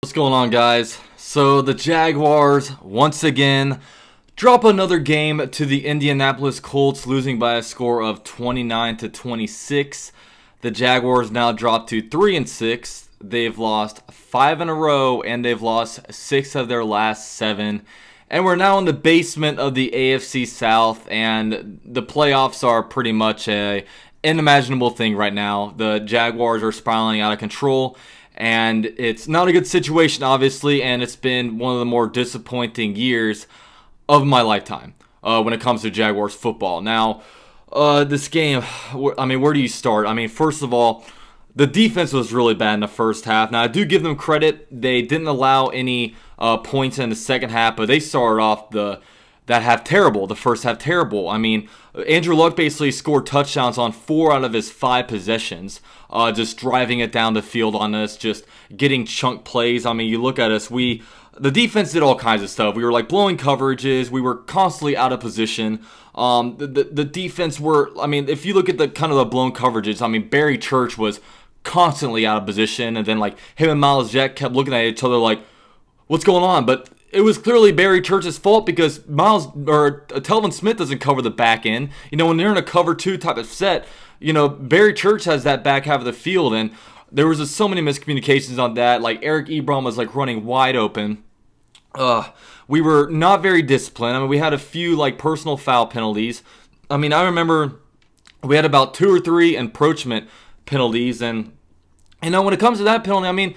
What's going on, guys? So the Jaguars once again drop another game to the Indianapolis Colts, losing by a score of 29-26. The Jaguars now drop to 3-6. They've lost 5 in a row and they've lost 6 of their last 7. And we're now in the basement of the AFC South, and the playoffs are pretty much an unimaginable thing right now. The Jaguars are spiraling out of control, and it's not a good situation, obviously, and it's been one of the more disappointing years of my lifetime when it comes to Jaguars football. Now, this game, I mean, where do you start? I mean, first of all, the defense was really bad in the first half. Now, I do give them credit. They didn't allow any points in the second half, but they started off that half terrible, the first half terrible. I mean, Andrew Luck basically scored touchdowns on 4 out of his 5 possessions, just driving it down the field on us, just getting chunk plays. I mean, you look at us, the defense did all kinds of stuff. We were like blowing coverages. We were constantly out of position. The defense I mean, if you look at the kind of the blown coverages, I mean, Barry Church was constantly out of position, and then like him and Miles Jack kept looking at each other like, what's going on? But it was clearly Barry Church's fault because Telvin Smith doesn't cover the back end. You know, when they're in a cover 2 type of set, you know, Barry Church has that back half of the field, and there was just so many miscommunications on that. Like Eric Ebron was like running wide open. We were not very disciplined. I mean, we had a few like personal foul penalties. I mean, I remember we had about 2 or 3 encroachment penalties, and you know, when it comes to that penalty, I mean,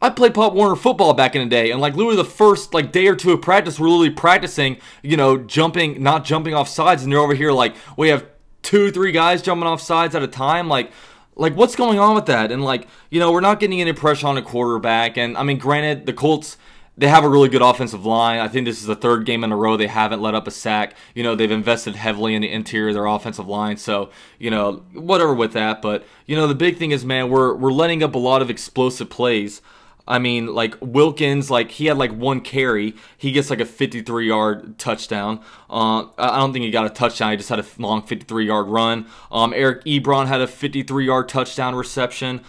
I played Pop Warner football back in the day, and like literally the first like day or 2 of practice, we're literally practicing, you know, not jumping off sides, and they're over here like we have 2-3 guys jumping off sides at a time, like what's going on with that? And like, you know, we're not getting any pressure on a quarterback. And I mean, granted, the Colts, they have a really good offensive line. I think this is the 3rd game in a row they haven't let up a sack. You know, they've invested heavily in the interior of their offensive line. So, you know, whatever with that. But, you know, the big thing is, man, we're letting up a lot of explosive plays. I mean, like Wilkins, like he had like 1 carry. He gets like a 53-yard touchdown. I don't think he got a touchdown. He just had a long 53-yard run. Eric Ebron had a 53-yard touchdown reception.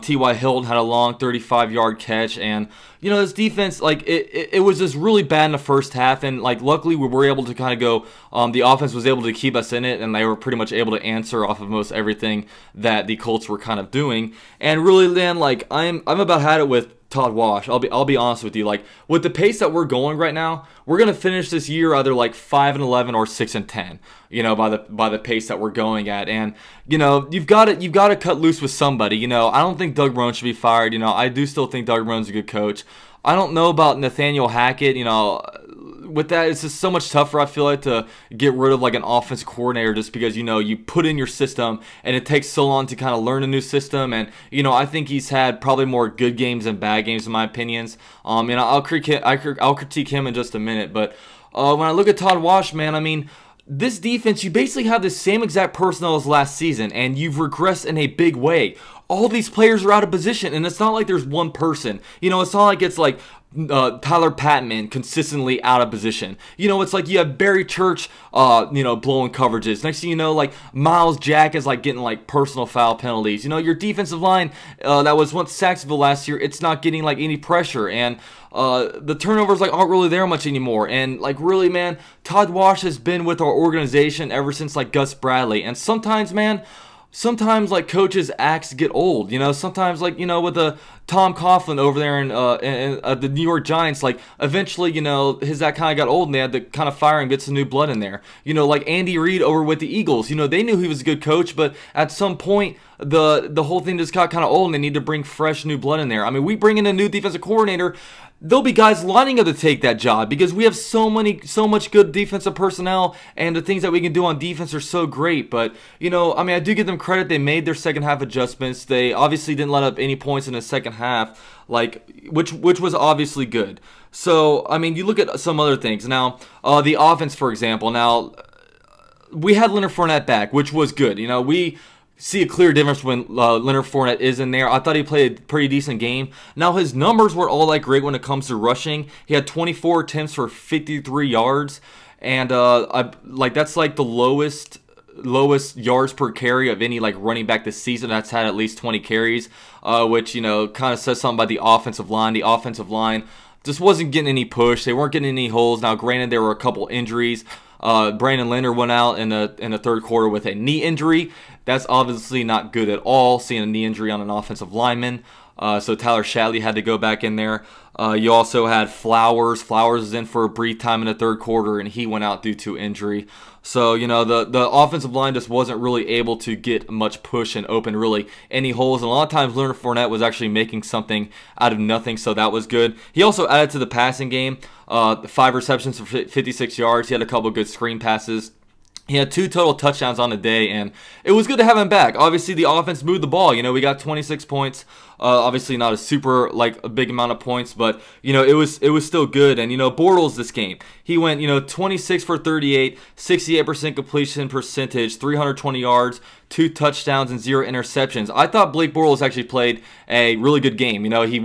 T.Y. Hilton had a long 35-yard catch. And, you know, this defense, like it was just really bad in the first half. And like luckily we were able to kind of go, the offense was able to keep us in it, and they were pretty much able to answer off of most everything that the Colts were kind of doing. And really, then, like I'm about had it with Todd Wash. I'll be honest with you. Like with the pace that we're going right now, we're gonna finish this year either like 5-11 or 6-10. You know, by the pace that we're going at. And you know, you've got to cut loose with somebody. You know, I don't think Doug Marrone should be fired. You know, I do still think Doug Marrone's a good coach. I don't know about Nathaniel Hackett. You know, with that, it's just so much tougher, I feel like, to get rid of like an offense coordinator, just because, you know, you put in your system and it takes so long to kind of learn a new system. And you know, I think he's had probably more good games than bad games in my opinions. You know, I'll critique him in just a minute. But when I look at Todd Wash, man, I mean, this defense, you basically have the same exact personnel as last season, and you've regressed in a big way. All these players are out of position, and it's not like there's one person. You know, it's not like it's like Tyler Patman consistently out of position. You know, it's like you have Barry Church, you know, blowing coverages. Next thing you know, like Miles Jack is like getting like personal foul penalties. You know, your defensive line that was once Saxonville last year, it's not getting like any pressure, and the turnovers like aren't really there much anymore. And like really, man, Todd Wash has been with our organization ever since like Gus Bradley. And sometimes, man, like coaches' acts get old, you know. Sometimes, like, you know, with Tom Coughlin over there in the New York Giants, like eventually, you know, his act kind of got old, and they had to kind of fire him, get some new blood in there. You know, like Andy Reid over with the Eagles, you know, they knew he was a good coach, but at some point the whole thing just got kind of old, and they need to bring fresh new blood in there. I mean, we bring in a new defensive coordinator, there'll be guys lining up to take that job because we have so much good defensive personnel, and the things that we can do on defense are so great. But, you know, I mean, I do give them credit. They made their second half adjustments. They obviously didn't let up any points in the second half, like which was obviously good. So, I mean, you look at some other things. Now, the offense, for example. Now, we had Leonard Fournette back, which was good. You know, we see a clear difference when Leonard Fournette is in there. I thought he played a pretty decent game. Now, his numbers were all like great when it comes to rushing. He had 24 attempts for 53 yards, and that's like the lowest lowest yards per carry of any like running back this season that's had at least 20 carries, which, you know, kind of says something about the offensive line. The offensive line just wasn't getting any push. They weren't getting any holes. Now, granted, there were a couple injuries. Brandon Leonard went out in the third quarter with a knee injury. That's obviously not good at all, seeing a knee injury on an offensive lineman. So Tyler Shatley had to go back in there. You also had Flowers. Flowers was in for a brief time in the third quarter, and he went out due to injury. So, you know, the offensive line just wasn't really able to get much push and open really any holes. And a lot of times Leonard Fournette was actually making something out of nothing, so that was good. He also added to the passing game, 5 receptions for 56 yards. He had a couple good screen passes. He had 2 total touchdowns on the day, and it was good to have him back. Obviously, the offense moved the ball. You know, we got 26 points. Obviously, not a super, like, a big amount of points, but, you know, it was still good. And, you know, Bortles this game, he went, you know, 26 for 38, 68% completion percentage, 320 yards, 2 touchdowns, and 0 interceptions. I thought Blake Bortles actually played a really good game. You know, he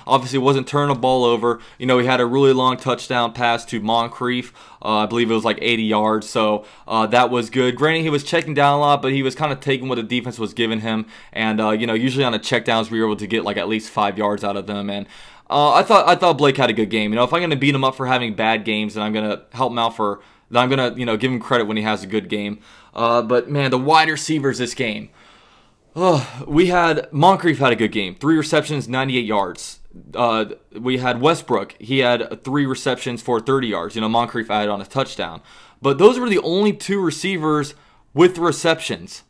obviously wasn't turning the ball over. You know, he had a really long touchdown pass to Moncrief. I believe it was like 80 yards, so that was good. Granted, he was checking down a lot, but he was kind of taking what the defense was giving him. And, you know, usually on the checkdowns, we were able to get like at least 5 yards out of them. And I thought Blake had a good game. You know, if I'm going to beat him up for having bad games, then I'm going to help him out for, then I'm going to, you know, give him credit when he has a good game. But, man, the wide receivers this game. We had Moncrief had a good game. 3 receptions, 98 yards. We had Westbrook. He had 3 receptions for 30 yards. You know, Moncrief added on a touchdown. But those were the only 2 receivers with receptions.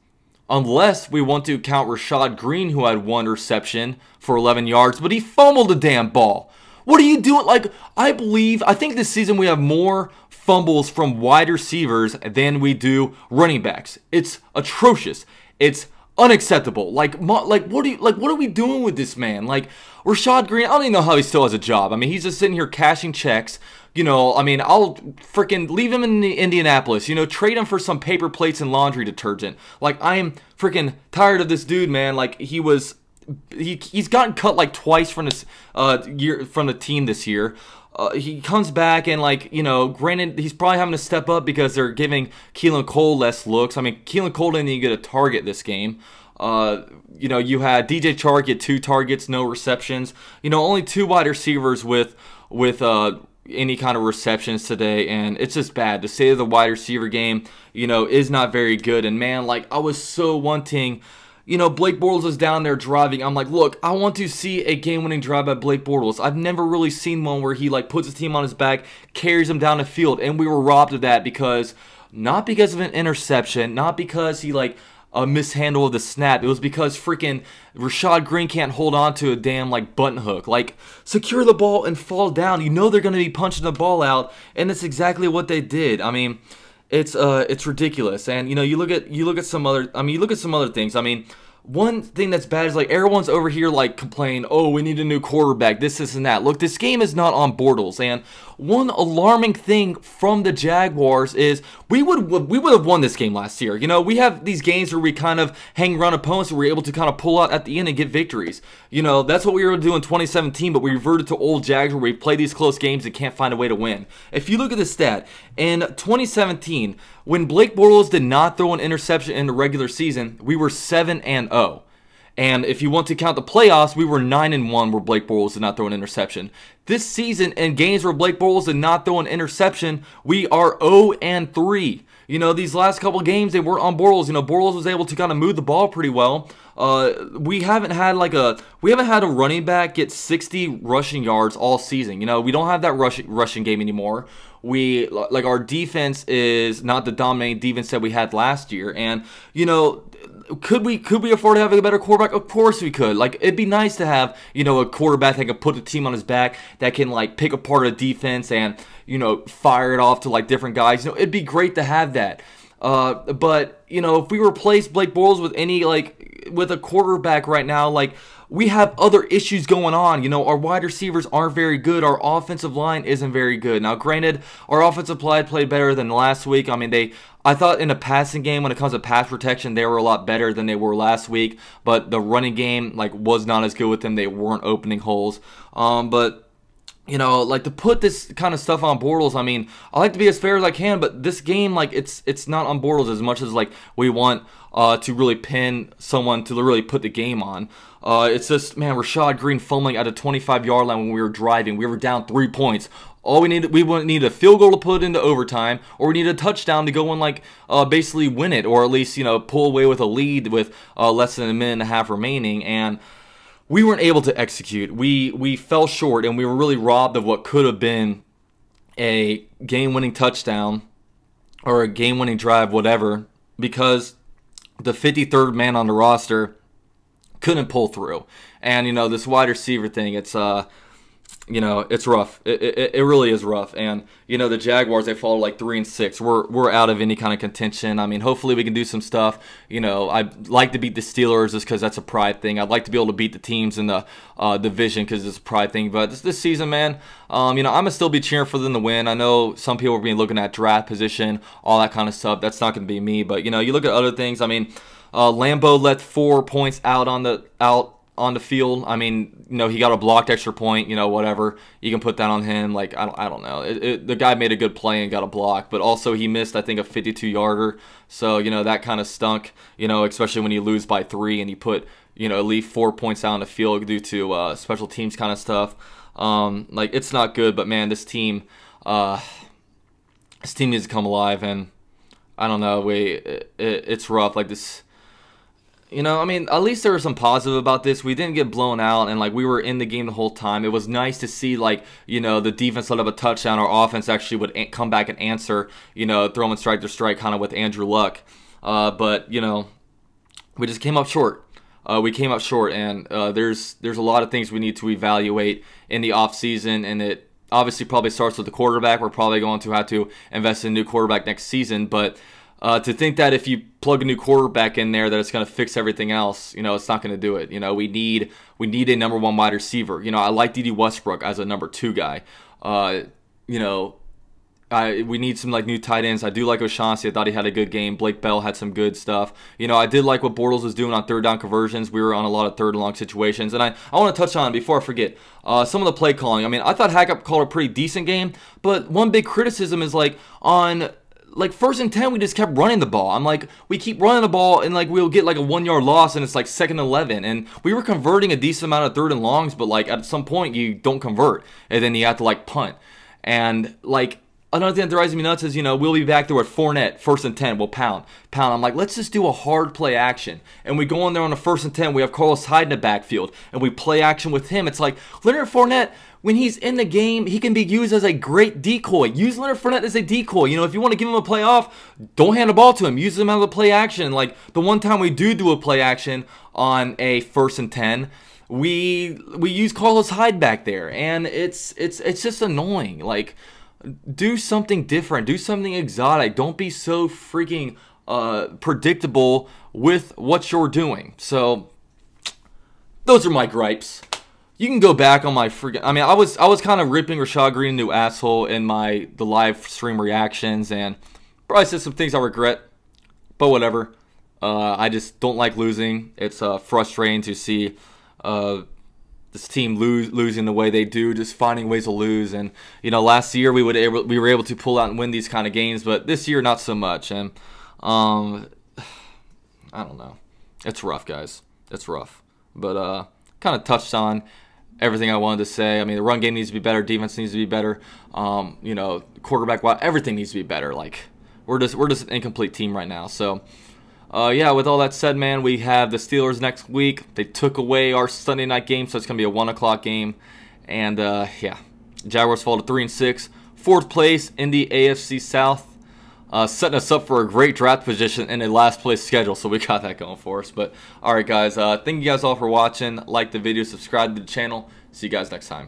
Unless we want to count Rashad Green, who had 1 reception for 11 yards, but he fumbled the damn ball. What are you doing? Like, I think this season we have more fumbles from wide receivers than we do running backs. It's atrocious. It's unacceptable. Like what are we doing with this man? Like, Rashad Green, I don't even know how he still has a job. I mean, he's just sitting here cashing checks. You know, I mean, I'll freaking leave him in Indianapolis. You know, trade him for some paper plates and laundry detergent. Like, I am freaking tired of this dude, man. Like, he's gotten cut like twice from the team this year. He comes back and, like, you know, granted, he's probably having to step up because they're giving Keelan Cole less looks. I mean, Keelan Cole didn't even get a target this game. You know, you had DJ Chark get 2 targets, no receptions. You know, only 2 wide receivers with any kind of receptions today, and it's just bad. The state of the wide receiver game, you know, is not very good. And, man, like, I was so wanting, you know, Blake Bortles was down there driving. I'm like, look, I want to see a game-winning drive by Blake Bortles. I've never really seen one where he, like, puts his team on his back, carries them down the field, and we were robbed of that not because of an interception, not because he, like, a mishandle of the snap. It was because freaking Rashad Green can't hold on to a damn, like, button hook. Like, secure the ball and fall down. You know they're going to be punching the ball out, and that's exactly what they did. I mean, it's ridiculous. And, you know, you look at some other things. I mean, one thing that's bad is, like, everyone's over here, like, complaining, oh, we need a new quarterback, this, and that. Look, this game is not on Bortles, and one alarming thing from the Jaguars is we would have won this game last year. You know, we have these games where we kind of hang around opponents and we're able to kind of pull out at the end and get victories. You know, that's what we were able to do in 2017, but we reverted to old Jags where we play these close games and can't find a way to win. If you look at the stat, in 2017, when Blake Bortles did not throw an interception in the regular season, we were 7-0. And if you want to count the playoffs, we were 9-1 where Blake Bortles did not throw an interception. This season, in games where Blake Bortles did not throw an interception, we are 0-3. You know, these last couple games, they weren't on Bortles. You know, Bortles was able to kind of move the ball pretty well. We haven't had a running back get 60 rushing yards all season. You know, we don't have that rushing game anymore. Our defense is not the dominating defense that we had last year. And, you know, could we afford to have a better quarterback? Of course we could. Like, it'd be nice to have, you know, a quarterback that can put the team on his back, that can, like, pick apart a defense and, you know, fire it off to, like, different guys. You know, it'd be great to have that. But, you know, if we replace Blake Bortles with a quarterback right now, like, we have other issues going on. You know, our wide receivers aren't very good. Our offensive line isn't very good. Now, granted, our offensive line played better than last week. I mean, I thought in the passing game, when it comes to pass protection, they were a lot better than they were last week. But the running game, like, was not as good with them. They weren't opening holes. But you know, like, to put this kind of stuff on Bortles, I mean, I like to be as fair as I can, but this game, like, it's not on Bortles as much as, like, we want to really pin someone to really put the game on. It's just, man, Rashad Green fumbling at a 25-yard line when we were driving. We were down 3 points. All we need a field goal to put into overtime, or we need a touchdown to go and, like, basically win it, or at least, you know, pull away with a lead with less than a minute and a half remaining. And we weren't able to execute. We fell short, and we were really robbed of what could have been a game-winning touchdown or a game-winning drive, whatever, because the 53rd man on the roster couldn't pull through. And, you know, this wide receiver thing, it's you know, it's rough. It really is rough. And, you know, the Jaguars, they fall like 3-6. We're out of any kind of contention. I mean, hopefully we can do some stuff. You know, I'd like to beat the Steelers just because that's a pride thing. I'd like to be able to beat the teams in the division because it's a pride thing. But this season, man, you know, I'm going to still be cheering for them to win. I know some people are being looking at draft position, all that kind of stuff. That's not going to be me. But, you know, you look at other things. I mean, Lambeau let 4 points out on the field. I mean, you know, he got a blocked extra point, you know, whatever. You can put that on him. Like, I don't know. The guy made a good play and got a block, but also he missed, I think, a 52-yarder. So, you know, that kind of stunk, you know, especially when you lose by 3 and you put, you know, at least 4 points out on the field due to special teams kind of stuff. Like, it's not good, but, man, this team needs to come alive, and I don't know. It's rough. Like, this... You know, I mean, at least there was some positive about this. We didn't get blown out, and, like, we were in the game the whole time. It was nice to see, like, you know, the defense let up a touchdown. Our offense actually would come back and answer, you know, throw and strike to strike kind of with Andrew Luck. But, you know, we just came up short. We came up short, and there's a lot of things we need to evaluate in the offseason, and it obviously probably starts with the quarterback. We're probably going to have to invest in a new quarterback next season, but... to think that if you plug a new quarterback in there that it's going to fix everything else, you know, it's not going to do it. You know, we need a number 1 wide receiver. You know, I like D.D. Westbrook as a number 2 guy. You know, we need some, like, new tight ends. I do like O'Shaughnessy. I thought he had a good game. Blake Bell had some good stuff. You know, I did like what Bortles was doing on 3rd down conversions. We were on a lot of 3rd and long situations. And I want to touch on, before I forget, some of the play calling. I mean, I thought Hackett called a pretty decent game, but one big criticism is, like, on... Like, 1st and 10, we just kept running the ball. I'm like, we keep running the ball, and, like, we'll get, like, a 1-yard loss, and it's, like, 2nd and 11. And we were converting a decent amount of 3rd and longs, but, like, at some point, you don't convert. And then you have to, like, punt. And, like, another thing that drives me nuts is, you know, we'll be back there with Fournette, 1st and 10, we'll pound. I'm like, let's just do a hard play action. And we go in there on the 1st and 10, we have Carlos Hyde in the backfield, and we play action with him. It's like, Leonard Fournette, when he's in the game, he can be used as a great decoy. Use Leonard Fournette as a decoy. You know, if you want to give him a play off, don't hand the ball to him. Use him as a play action. Like, the one time we do a play action on a 1st and 10, we use Carlos Hyde back there, and it's just annoying. Like, do something different. Do something exotic. Don't be so freaking predictable with what you're doing. So, those are my gripes. You can go back on my freaking... I mean, I was kind of ripping Rashad Green a new asshole in the live stream reactions, and probably said some things I regret, but whatever. I just don't like losing. It's frustrating to see this team losing the way they do, just finding ways to lose. And, you know, last year we were able to pull out and win these kind of games, but this year not so much. And I don't know. It's rough, guys. It's rough. But kind of touched on everything I wanted to say. I mean, the run game needs to be better. Defense needs to be better. You know, quarterback, everything needs to be better. Like, we're just an incomplete team right now. So, yeah, with all that said, man, we have the Steelers next week. They took away our Sunday night game, so it's going to be a 1 o'clock game. And, yeah, Jaguars fall to 3-6. 4th place in the AFC South. Setting us up for a great draft position in a last place schedule, so we got that going for us. But, alright, guys, thank you guys all for watching. Like the video, subscribe to the channel. See you guys next time.